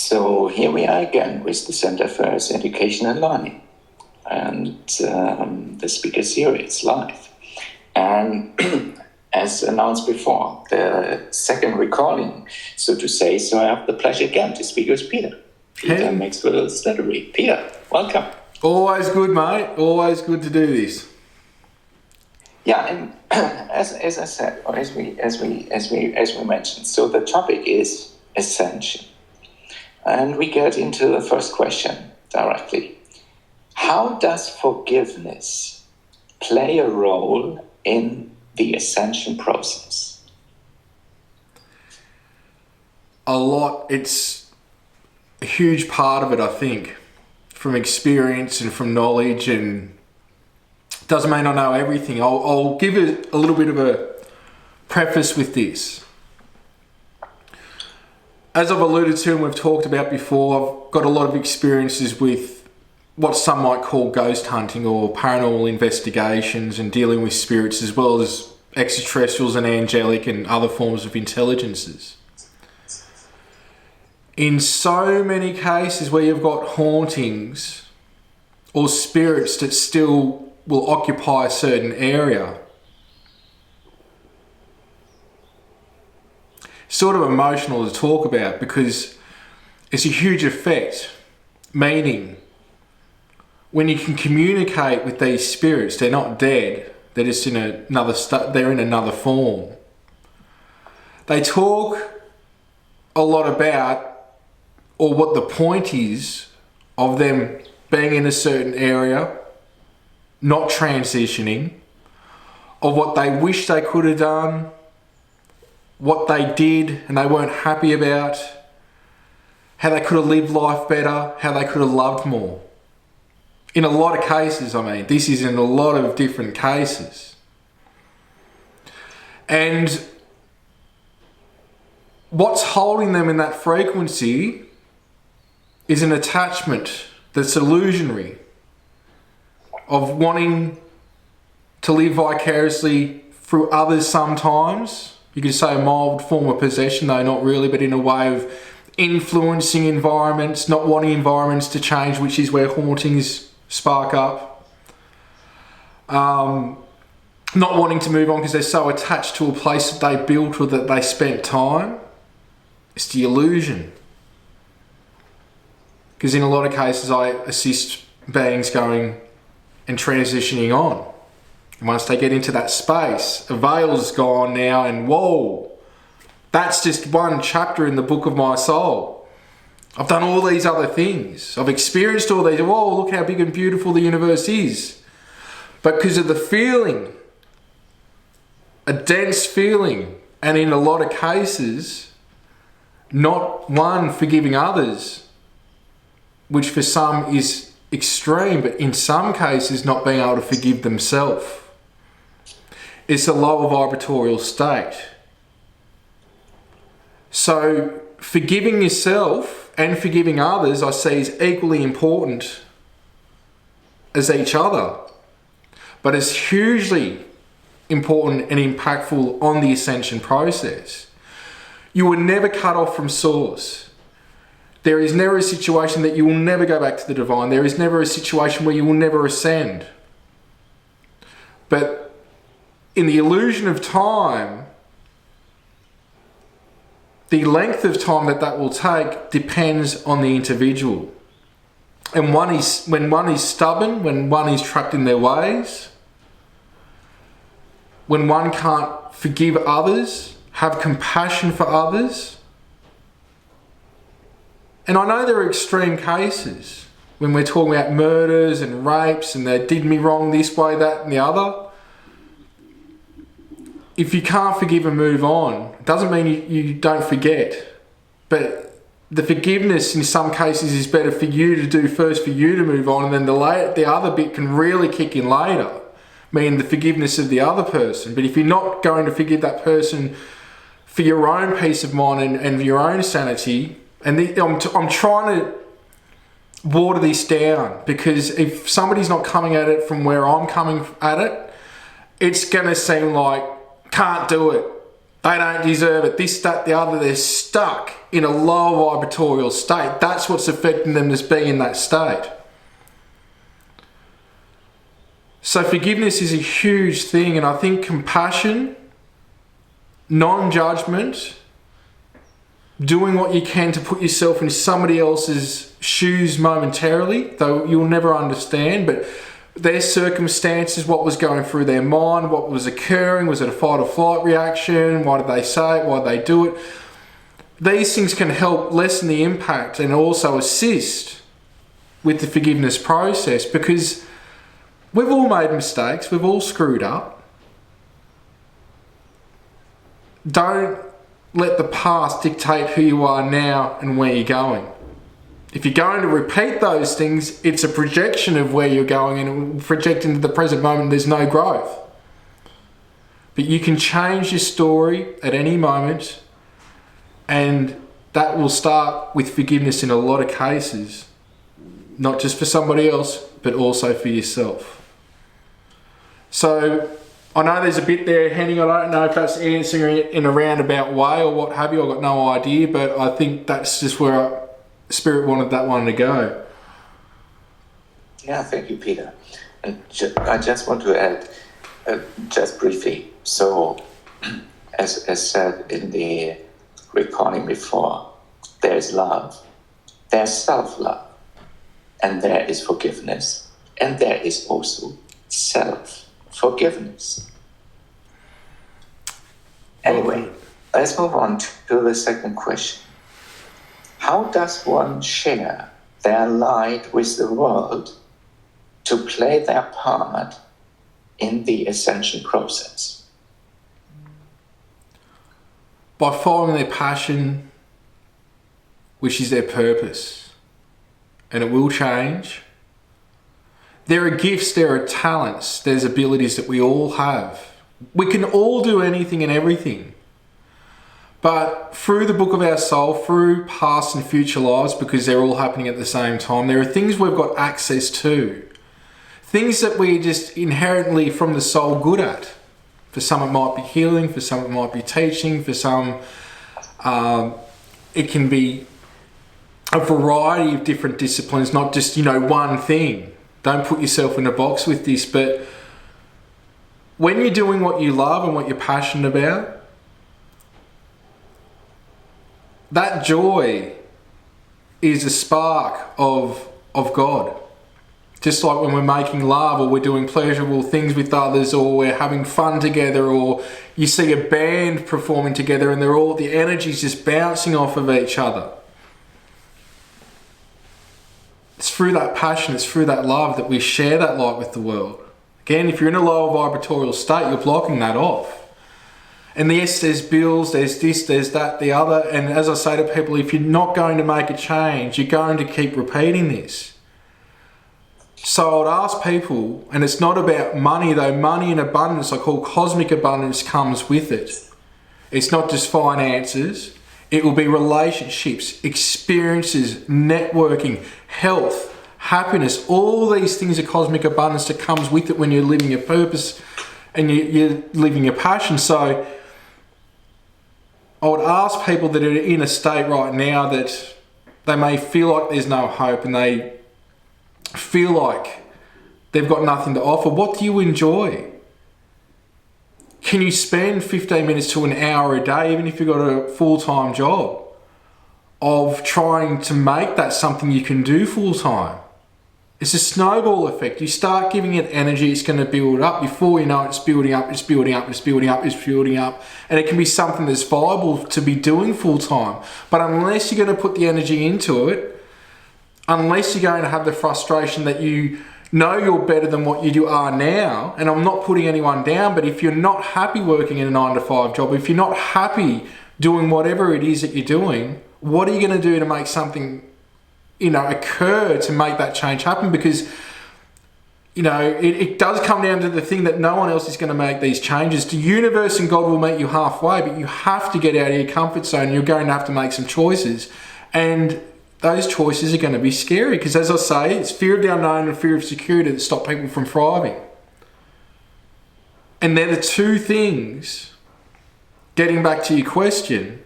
So here we are again with the Center for Education and Learning and the speaker series live. And as announced before, the second recording, so to say, so I have the pleasure again to speak with Peter. Peter Maxwell Slattery. Peter, welcome. Always good, mate. Always good to do this. Yeah, and as I said, or as we mentioned, so the topic is Ascension. And we get into the first question directly. How does forgiveness play a role in the Ascension process? A lot. It's a huge part of it, I think, from experience and from knowledge, and doesn't mean I know everything. I'll give it a little bit of a preface with this. As I've alluded to and we've talked about before, I've got a lot of experiences with what some might call ghost hunting or paranormal investigations and dealing with spirits, as well as extraterrestrials and angelic and other forms of intelligences. In so many cases where you've got hauntings or spirits that still will occupy a certain area, sort of emotional to talk about because it's a huge effect. Meaning, when you can communicate with these spirits, they're not dead, they're just in they're in another form. They talk a lot about, or what the point is of them being in a certain area, not transitioning, of what they wish they could have done, what they did and they weren't happy about, how they could have lived life better, how they could have loved more. In a lot of cases, this is in a lot of different cases. And what's holding them in that frequency is an attachment that's illusionary, of wanting to live vicariously through others sometimes. You could say a mild form of possession, though not really, but in a way of influencing environments, not wanting environments to change, which is where hauntings spark up. Not wanting to move on because they're so attached to a place that they built or that they spent time. It's the illusion. Because in a lot of cases I assist beings going and transitioning on. Once they get into that space, a veil's gone now, and whoa, that's just one chapter in the book of my soul. I've done all these other things. I've experienced all these. Whoa, look how big and beautiful the universe is. But because of the feeling, a dense feeling, and in a lot of cases, not one, forgiving others, which for some is extreme, but in some cases not being able to forgive themselves. It's a lower vibratorial state. So forgiving yourself and forgiving others I see is equally important as each other. But it's hugely important and impactful on the ascension process. You were never cut off from source. There is never a situation that you will never go back to the divine. There is never a situation where you will never ascend. But in the illusion of time, the length of time that will take depends on the individual. And when one is stubborn, when one is trapped in their ways, when one can't forgive others, have compassion for others. And I know there are extreme cases when we're talking about murders and rapes and they did me wrong this way, that and the other. If you can't forgive and move on, it doesn't mean you don't forget. But the forgiveness in some cases is better for you to do first, for you to move on, and then the other bit can really kick in later, meaning the forgiveness of the other person. But if you're not going to forgive that person for your own peace of mind and your own sanity, I'm trying to water this down, because if somebody's not coming at it from where I'm coming at it, it's going to seem like, can't do it, They don't deserve it. This, that, the other. They're stuck in a low vibratorial state. That's what's affecting them to be in that state. So forgiveness is a huge thing, and I think compassion, non-judgment, doing what you can to put yourself in somebody else's shoes momentarily, though you'll never understand, but their circumstances, what was going through their mind, what was occurring, was it a fight or flight reaction, why did they say it, why did they do it? These things can help lessen the impact and also assist with the forgiveness process, because we've all made mistakes, we've all screwed up. Don't let the past dictate who you are now and where you're going. If you're going to repeat those things, it's a projection of where you're going, and it will project into the present moment. There's no growth. But you can change your story at any moment, and that will start with forgiveness in a lot of cases. Not just for somebody else, but also for yourself. So I know there's a bit there, Henning. I don't know if that's answering it in a roundabout way or what have you. I've got no idea, but I think that's just where Spirit wanted that one to go. Yeah, thank you, Peter. And I just want to add, just briefly. So, as said in the recording before, there's love, there's self-love, and there is forgiveness, and there is also self-forgiveness. Anyway, let's move on to the second question. How does one share their light with the world to play their part in the ascension process? By following their passion, which is their purpose. And it will change. There are gifts, there are talents, there's abilities that we all have. We can all do anything and everything. But through the book of our soul, through past and future lives, because they're all happening at the same time, there are things we've got access to. Things that we're just inherently from the soul good at. For some it might be healing, for some it might be teaching, for some it can be a variety of different disciplines, not just, one thing. Don't put yourself in a box with this, but when you're doing what you love and what you're passionate about, that joy is a spark of God. Just like when we're making love, or we're doing pleasurable things with others, or we're having fun together, or you see a band performing together and the energy's just bouncing off of each other. It's through that passion, it's through that love that we share that light with the world. Again, if you're in a lower vibratorial state, you're blocking that off. And yes, there's bills, there's this, there's that, the other. And as I say to people, if you're not going to make a change, you're going to keep repeating this. So I'd ask people, and it's not about money though, money in abundance, I call cosmic abundance, comes with it. It's not just finances, it will be relationships, experiences, networking, health, happiness. All these things are cosmic abundance that comes with it when you're living your purpose and you're living your passion. So I would ask people that are in a state right now that they may feel like there's no hope and they feel like they've got nothing to offer. What do you enjoy? Can you spend 15 minutes to an hour a day, even if you've got a full-time job, of trying to make that something you can do full-time? It's a snowball effect. You start giving it energy, it's going to build up. Before you know it, it's building up, it's building up, it's building up, it's building up. And it can be something that's viable to be doing full-time. But unless you're going to put the energy into it, unless you're going to have the frustration that you know you're better than what you are now, and I'm not putting anyone down, but if you're not happy working in a 9-to-5 job, if you're not happy doing whatever it is that you're doing, what are you going to do to make something, occur to make that change happen? Because, it does come down to the thing that no one else is going to make these changes. The universe and God will meet you halfway, but you have to get out of your comfort zone. You're going to have to make some choices. And those choices are going to be scary because, as I say, it's fear of the unknown and fear of security that stop people from thriving. And they're the two things getting back to your question,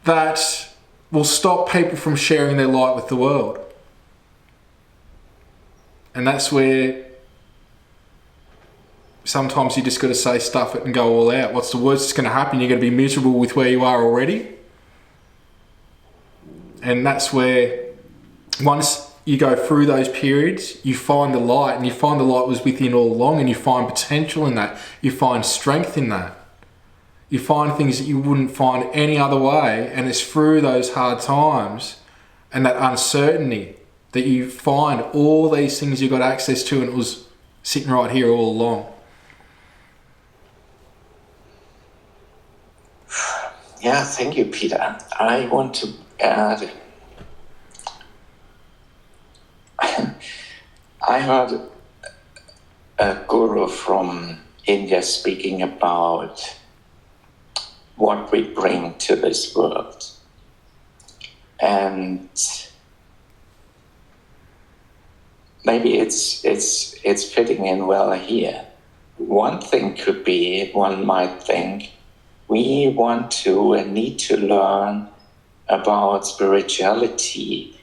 that will stop people from sharing their light with the world. And that's where sometimes you just got to say stuff it and go all out. What's the worst that's going to happen? You're going to be miserable with where you are already. And that's where once you go through those periods, you find the light, and you find the light was within all along, and you find potential in that. You find strength in that. You find things that you wouldn't find any other way, and it's through those hard times and that uncertainty that you find all these things you got access to, and it was sitting right here all along. Yeah, thank you, Peter. I want to add, I heard a guru from India speaking about what we bring to this world. And maybe it's fitting in well here. One thing could be, one might think, we want to and need to learn about spirituality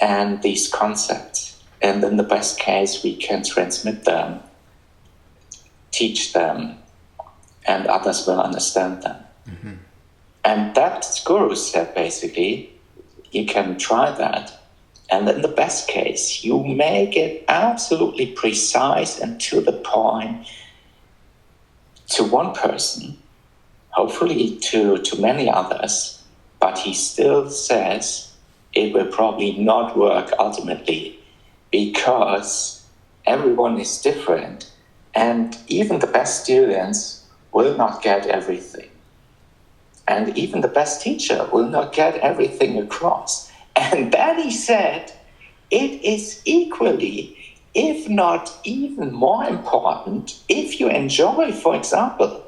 and these concepts. And in the best case, we can transmit them, teach them, and others will understand them. Mm-hmm. And that guru said, basically, you can try that. And in the best case, you make it absolutely precise and to the point to one person, hopefully to many others, but he still says it will probably not work ultimately because everyone is different, and even the best students will not get everything. And even the best teacher will not get everything across. And then he said, it is equally, if not even more important, if you enjoy, for example,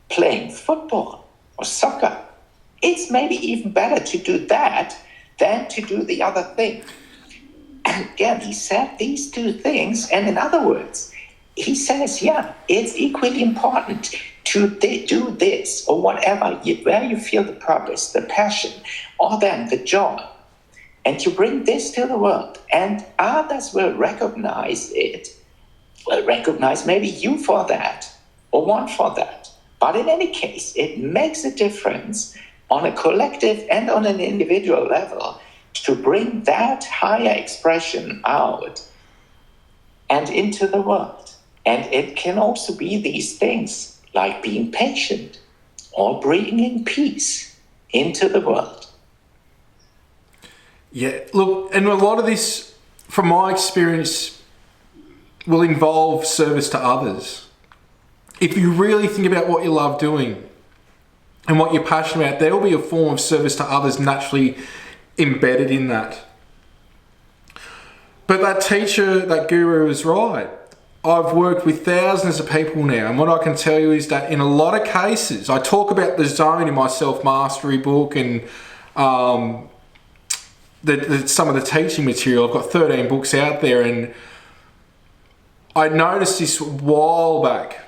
playing football or soccer. It's maybe even better to do that than to do the other thing. And again, he said these two things, and in other words, he says, yeah, it's equally important to do this or whatever, where you feel the purpose, the passion, or then the joy. And you bring this to the world, and others will recognize it, will recognize maybe you for that, or one for that. But in any case, it makes a difference on a collective and on an individual level to bring that higher expression out and into the world. And it can also be these things like being patient or bringing peace into the world. Yeah, look, and a lot of this, from my experience, will involve service to others. If you really think about what you love doing and what you're passionate about, there will be a form of service to others naturally embedded in that. But that teacher, that guru is right. I've worked with thousands of people now, and what I can tell you is that in a lot of cases, I talk about the zone in my self-mastery book and some of the teaching material. I've got 13 books out there, and I noticed this a while back.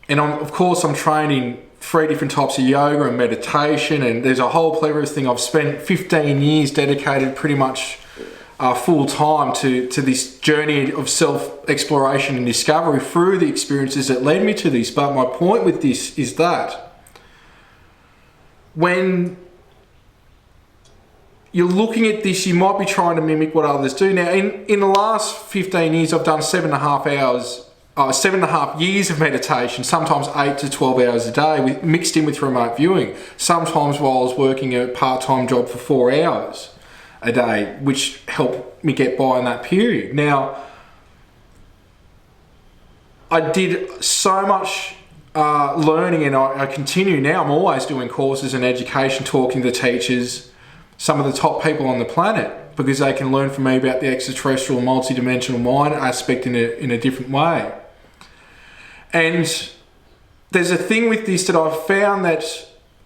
And of course, I'm trained in 3 different types of yoga and meditation, and there's a whole plethora of things. I've spent 15 years dedicated pretty much full time to this journey of self-exploration and discovery through the experiences that led me to this. But my point with this is that when you're looking at this, you might be trying to mimic what others do. Now, in the last 15 years, I've done 7.5 years of meditation, sometimes 8 to 12 hours a day, mixed in with remote viewing. Sometimes while I was working a part-time job for 4 hours a day, which helped me get by in that period. Now, I did so much learning, and I continue now. I'm always doing courses and education, talking to teachers, some of the top people on the planet, because they can learn from me about the extraterrestrial multidimensional mind aspect in a different way. And there's a thing with this that I've found that,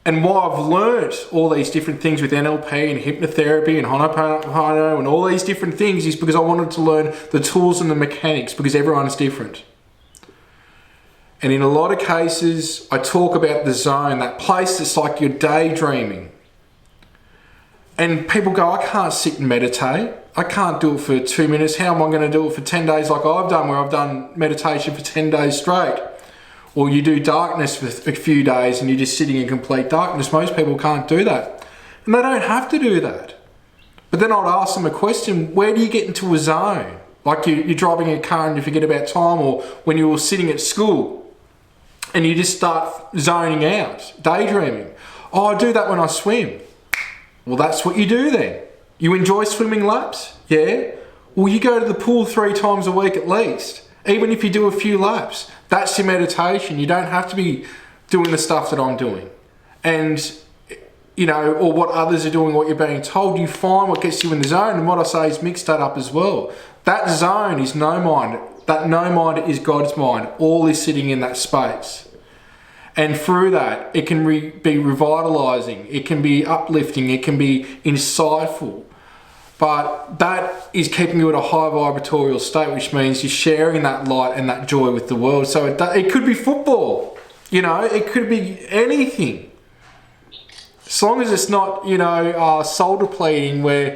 and why I've learnt all these different things with NLP and hypnotherapy and Ho'oponopono and all these different things, is because I wanted to learn the tools and the mechanics, because everyone's different. And in a lot of cases, I talk about the zone, that place that's like you're daydreaming. And people go, I can't sit and meditate. I can't do it for 2 minutes. How am I going to do it for 10 days like I've done, where I've done meditation for 10 days straight? Or you do darkness for a few days and you're just sitting in complete darkness. Most people can't do that. And they don't have to do that. But then I'd ask them a question, where do you get into a zone? Like you're driving a car and you forget about time, or when you were sitting at school and you just start zoning out, daydreaming. Oh, I do that when I swim. Well, that's what you do then. You enjoy swimming laps? Yeah? Well, you go to the pool 3 times a week at least. Even if you do a few laps, that's your meditation. You don't have to be doing the stuff that I'm doing. And, you know, or what others are doing, what you're being told. You find what gets you in the zone. And what I say is mix that up as well. That zone is no mind. That no mind is God's mind. All is sitting in that space. And through that, it can be revitalizing. It can be uplifting. It can be insightful. But that is keeping you at a high vibratorial state, which means you're sharing that light and that joy with the world. So it could be football, you know, it could be anything. As long as it's not, you know, soul depleting where,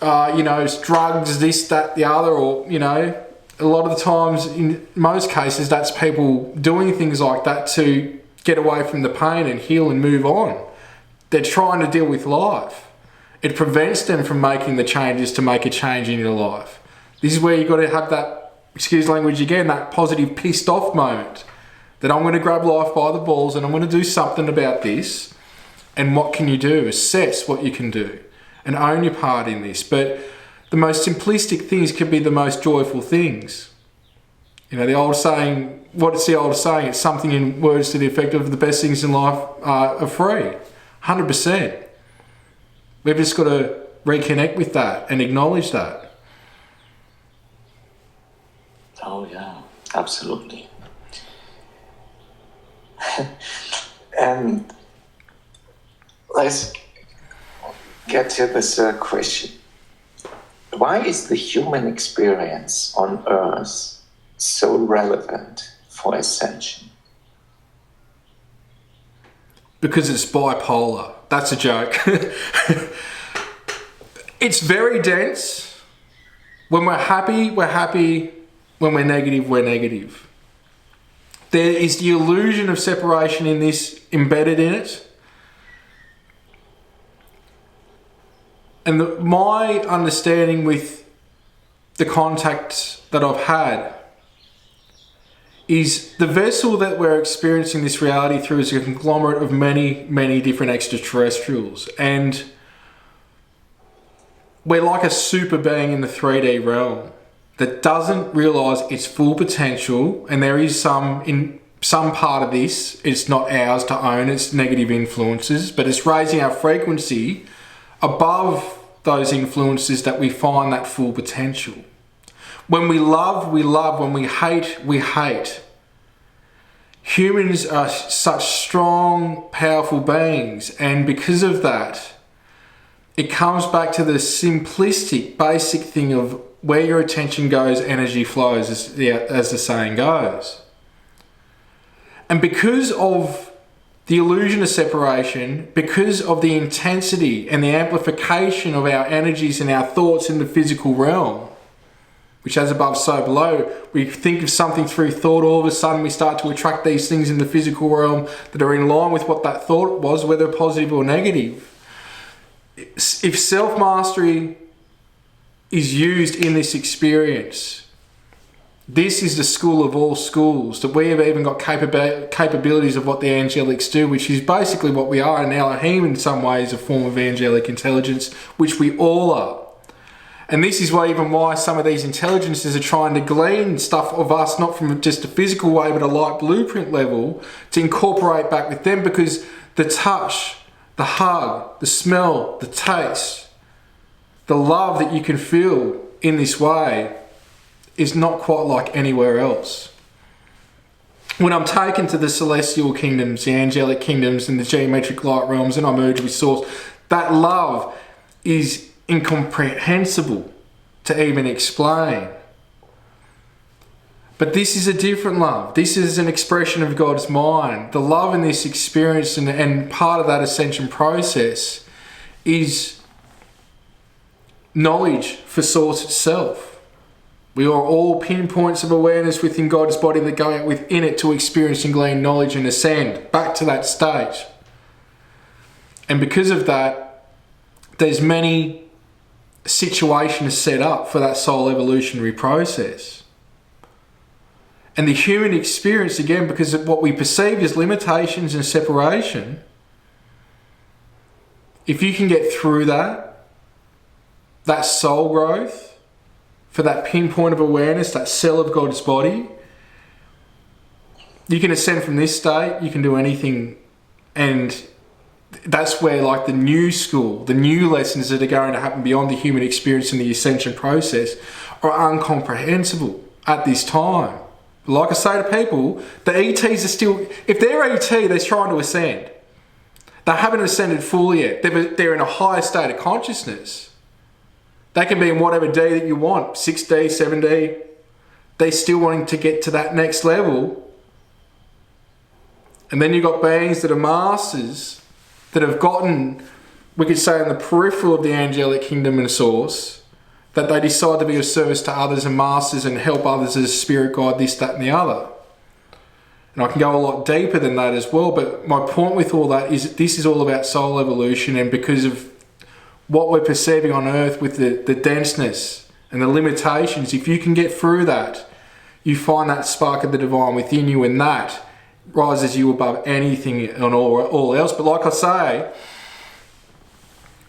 you know, it's drugs, this, that, the other, or, you know, a lot of the times, in most cases, that's people doing things like that to get away from the pain and heal and move on. They're trying to deal with life. It prevents them from making the changes to make a change in your life. This is where you've got to have that, excuse language again, that positive pissed off moment. That I'm going to grab life by the balls and I'm going to do something about this. And what can you do? Assess what you can do and own your part in this. But the most simplistic things can be the most joyful things. You know, the old saying, what's the old saying? It's something in words to the effect of the best things in life are free. 100%. We've just got to reconnect with that and acknowledge that. Oh yeah, absolutely. And let's get to this question. Why is the human experience on Earth so relevant for Ascension? Because it's bipolar. That's a joke. It's very dense. When we're happy, we're happy. When we're negative, we're negative. There is the illusion of separation in this embedded in it. And my understanding with the contacts that I've had is the vessel that we're experiencing this reality through is a conglomerate of many, many different extraterrestrials. And we're like a super being in the 3D realm that doesn't realise its full potential. And there is in some part of this, it's not ours to own, it's negative influences, but it's raising our frequency above those influences that we find that full potential. When we love, we love. When we hate, we hate. Humans are such strong, powerful beings, and because of that, it comes back to the simplistic, basic thing of where your attention goes, energy flows, as the saying goes. And because of the illusion of separation, because of the intensity and the amplification of our energies and our thoughts in the physical realm, which as above, so below, we think of something through thought, all of a sudden we start to attract these things in the physical realm that are in line with what that thought was, whether positive or negative. If self-mastery is used in this experience, this is the school of all schools, that we have even got capabilities of what the angelics do, which is basically what we are. And Elohim in some ways a form of angelic intelligence, which we all are. And this is why some of these intelligences are trying to glean stuff of us, not from just a physical way, but a light blueprint level, to incorporate back with them, because the touch, the hug, the smell, the taste, the love that you can feel in this way is not quite like anywhere else. When I'm taken to the celestial kingdoms, the angelic kingdoms, and the geometric light realms, and I merge with Source, that love is incomprehensible to even explain. But this is a different love. This is an expression of God's mind. The love in this experience and part of that ascension process is knowledge for Source itself. We are all pinpoints of awareness within God's body that go out within it to experience and glean knowledge and ascend back to that state. And because of that, there's many situations set up for that soul evolutionary process. And the human experience, again, because of what we perceive as limitations and separation, if you can get through that soul growth, for that pinpoint of awareness, that cell of God's body, you can ascend from this state, you can do anything. And that's where, like, the new school, the new lessons that are going to happen beyond the human experience and the ascension process are incomprehensible at this time. Like I say to people, the ETs are still, if they're ET, they're trying to ascend. They haven't ascended fully yet. They're in a higher state of consciousness. They can be in whatever D that you want, 6D, 7D. They're still wanting to get to that next level. And then you've got beings that are masters, that have gotten, we could say, in the peripheral of the angelic kingdom and source, that they decide to be of service to others and masters and help others as spirit guide, this, that and the other. And I can go a lot deeper than that as well, but my point with all that is that this is all about soul evolution, and because of what we're perceiving on earth with the denseness and the limitations, if you can get through that, you find that spark of the divine within you, and that rises you above anything and all else. But like I say,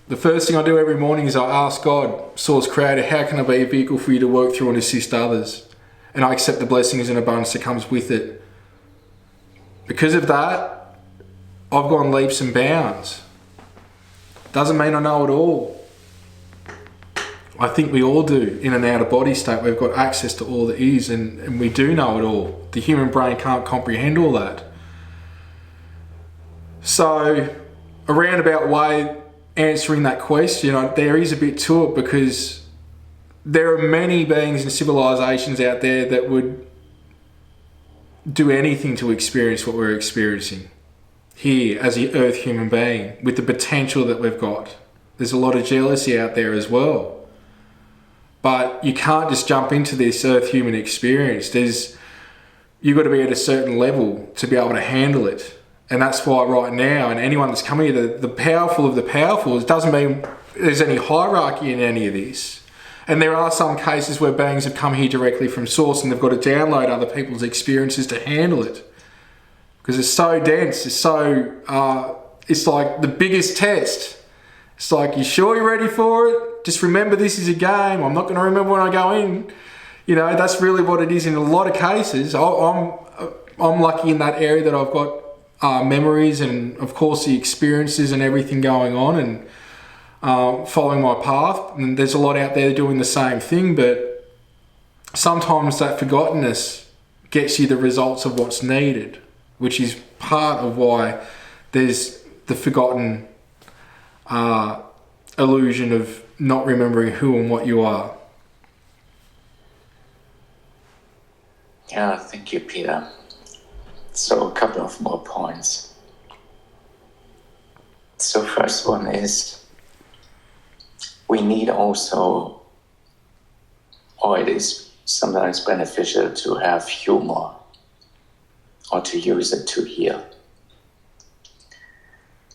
the first thing I do every morning is I ask God, Source Creator, how can I be a vehicle for you to work through and assist others? And I accept the blessings and abundance that comes with it. Because of that, I've gone leaps and bounds. Doesn't mean I know it all. I think we all do. In an out-of-body state, we've got access to all that is, and we do know it all. The human brain can't comprehend all that. So, a roundabout way answering that question, there is a bit to it, because there are many beings and civilizations out there that would do anything to experience what we're experiencing here as the earth human being, with the potential that we've got. There's a lot of jealousy out there as well. But you can't just jump into this earth human experience. You've got to be at a certain level to be able to handle it. And that's why right now, and anyone that's coming here, the powerful of the powerful, it doesn't mean there's any hierarchy in any of this. And there are some cases where beings have come here directly from source and they've got to download other people's experiences to handle it. Because it's so dense, it's like the biggest test. It's like, you sure you're ready for it? Just remember this is a game. I'm not going to remember when I go in. That's really what it is in a lot of cases. I'm lucky in that area that I've got memories and, of course, the experiences and everything going on, and following my path. And there's a lot out there doing the same thing, but sometimes that forgottenness gets you the results of what's needed, which is part of why there's the forgotten illusion of not remembering who and what you are. Yeah, thank you, Peter. So a couple of more points. So first one is, we need also, or it is sometimes beneficial to have humor, or to use it to heal.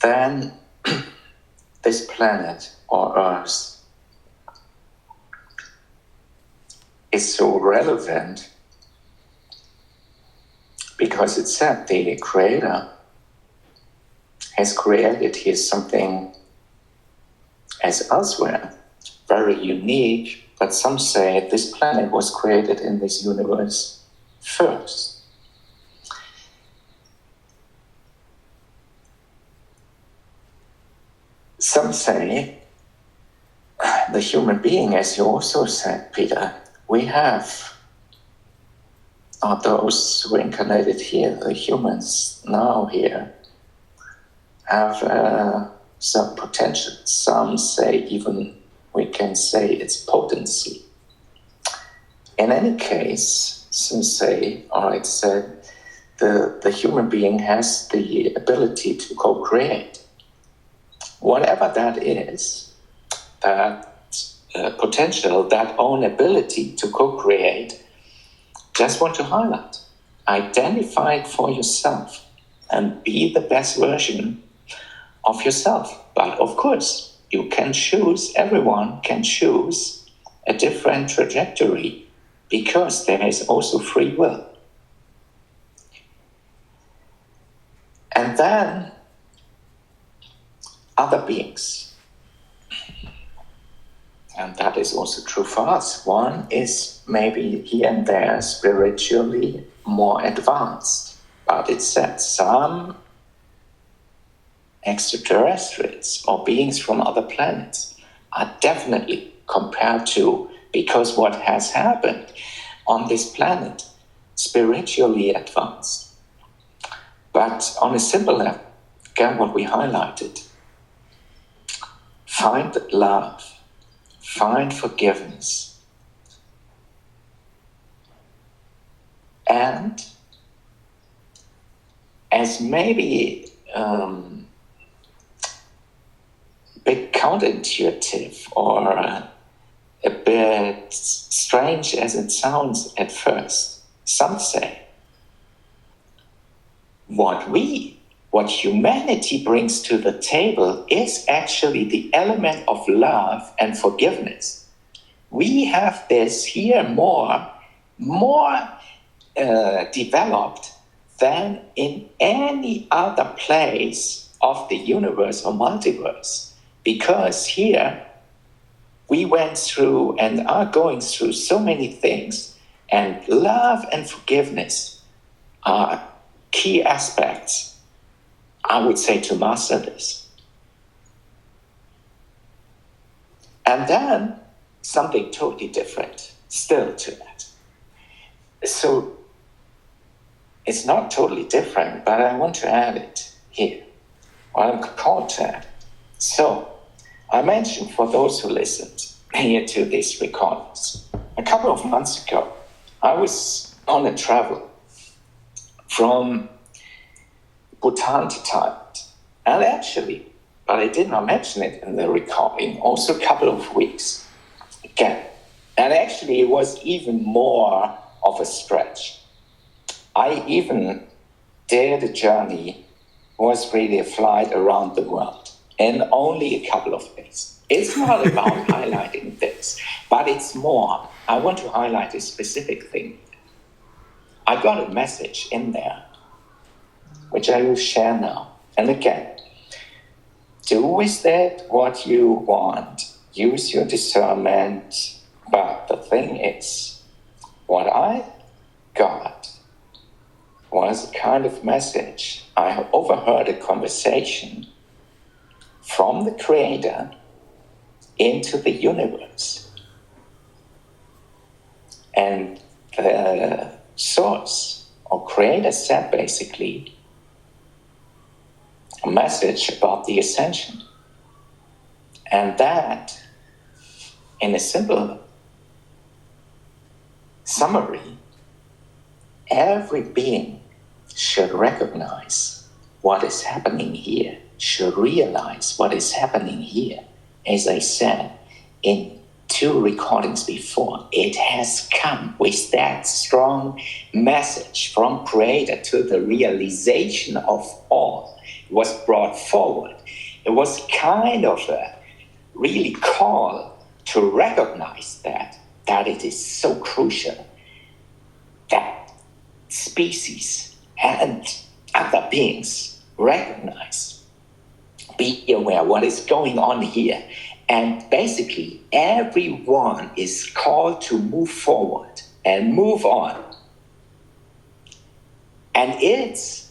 Then this planet, or Earth, is so relevant because it said the Creator has created here something as elsewhere, very unique, but some say this planet was created in this universe first. Some say the human being, as you also said, Peter, we have, or those who incarnated here, the humans now here, have some potential. Some say even we can say it's potency. In any case, say, all right, said the human being has the ability to co-create. Whatever that is, that potential, that own ability to co-create, just want to highlight. Identify it for yourself and be the best version of yourself. But of course, you can choose, everyone can choose a different trajectory because there is also free will. And then other beings. And that is also true for us. One is maybe here and there spiritually more advanced, but it said some extraterrestrials or beings from other planets are definitely compared to, because what has happened on this planet, spiritually advanced. But on a simple level, again, what we highlighted, find love, find forgiveness, and as maybe bit counterintuitive or a bit strange as it sounds at first, some say what humanity brings to the table is actually the element of love and forgiveness. We have this here more developed than in any other place of the universe or multiverse. Because here we went through and are going through so many things, and love and forgiveness are key aspects, I would say, to master this. And then something totally different still to that. So it's not totally different, but I want to add it here. Well, I'm called to add it. So I mentioned, for those who listened here to these recordings, a couple of months ago, I was on a travel from Bhutan to Thailand. And actually, but I did not mention it in the recording, also a couple of weeks again. And actually, it was even more of a stretch. I even did a journey, was really a flight around the world in only a couple of days. It's not about highlighting this, but it's more. I want to highlight a specific thing. I got a message in there, which I will share now. And again, do with that what you want. Use your discernment. But the thing is, what I got was a kind of message. I overheard a conversation from the Creator into the universe. And the source or Creator said basically a message about the Ascension. And that, in a simple summary, every being should recognize what is happening here, should realize what is happening here. As I said in 2 recordings before, it has come with that strong message from Creator to the realization of all. It was brought forward. It was kind of a really call to recognize that it is so crucial that species and other beings recognize, be aware what is going on here. And basically, everyone is called to move forward and move on. And it's,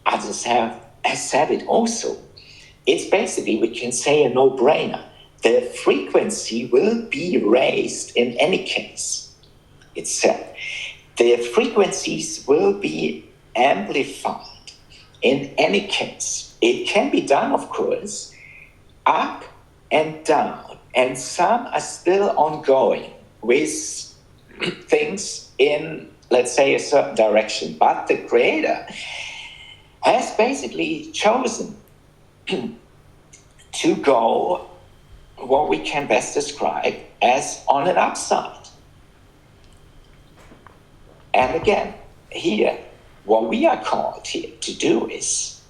as I said it also, it's basically, we can say, a no-brainer. The frequency will be raised in any case. It's said. The frequencies will be amplified in any case. It can be done, of course, up and down. And some are still ongoing with things in let's say, a certain direction. But the Creator has basically chosen to go what we can best describe as on an upside. And again, here, what we are called here to do is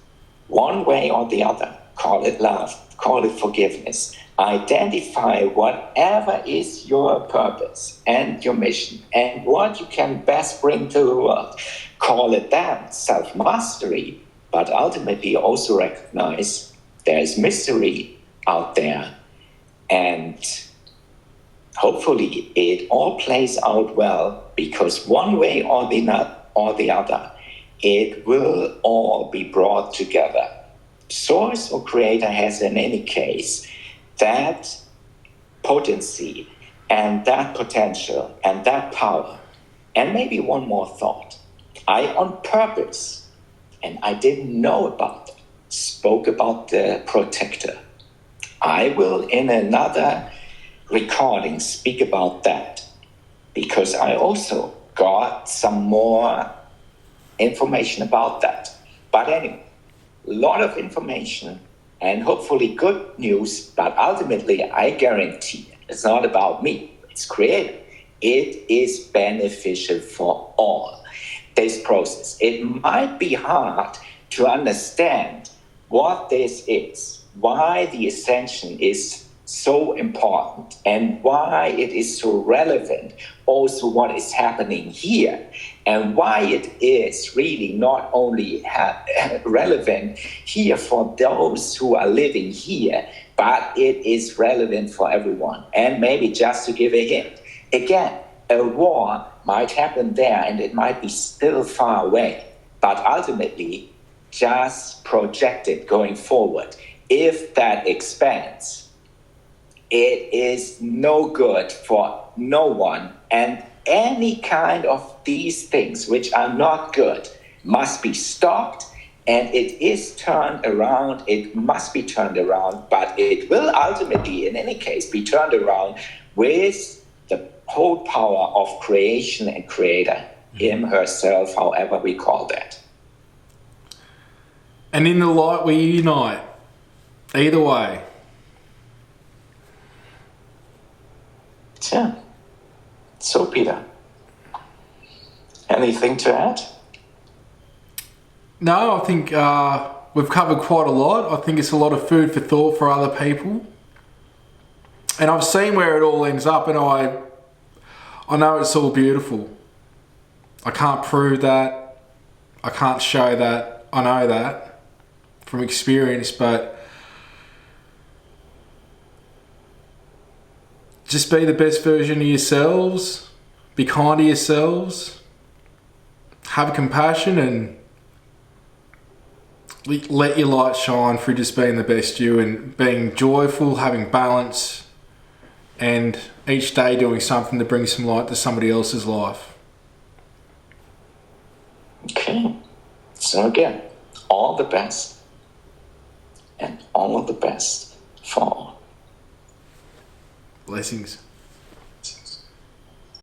one way or the other, call it love, call it forgiveness, identify whatever is your purpose and your mission and what you can best bring to the world. Call it that, self-mastery, but ultimately also recognize there is mystery out there, and hopefully it all plays out well, because one way or the other, it will all be brought together. Source or Creator has, in any case, that potency and that potential and that power. And maybe one more thought. I, on purpose, and I didn't know about it, spoke about the protector. I will, in another recording, speak about that, because I also got some more information about that. But anyway, a lot of information and hopefully good news, but ultimately I guarantee it's not about me, it's Creator. It is beneficial for all, this process. It might be hard to understand what this is, why the Ascension is so important, and why it is so relevant, also what is happening here, and why it is really not only relevant here for those who are living here, but it is relevant for everyone. And maybe just to give a hint, again, a war might happen there and it might be still far away, but ultimately just project it going forward. If that expands, it is no good for no one, and any kind of these things which are not good must be stopped, and it is turned around. It must be turned around, but it will ultimately, in any case, be turned around with the whole power of creation and Creator, Him, herself, however we call that. And in the light we unite. Either way. Yeah. So, Peter, anything to add? No, I think we've covered quite a lot. I think it's a lot of food for thought for other people. And I've seen where it all ends up, and I know it's all beautiful. I can't prove that. I can't show that. I know that from experience, but just be the best version of yourselves. Be kind to yourselves. Have compassion and let your light shine through just being the best you and being joyful, having balance, and each day doing something to bring some light to somebody else's life. Okay. So again, all the best and all of the best for all. Blessings.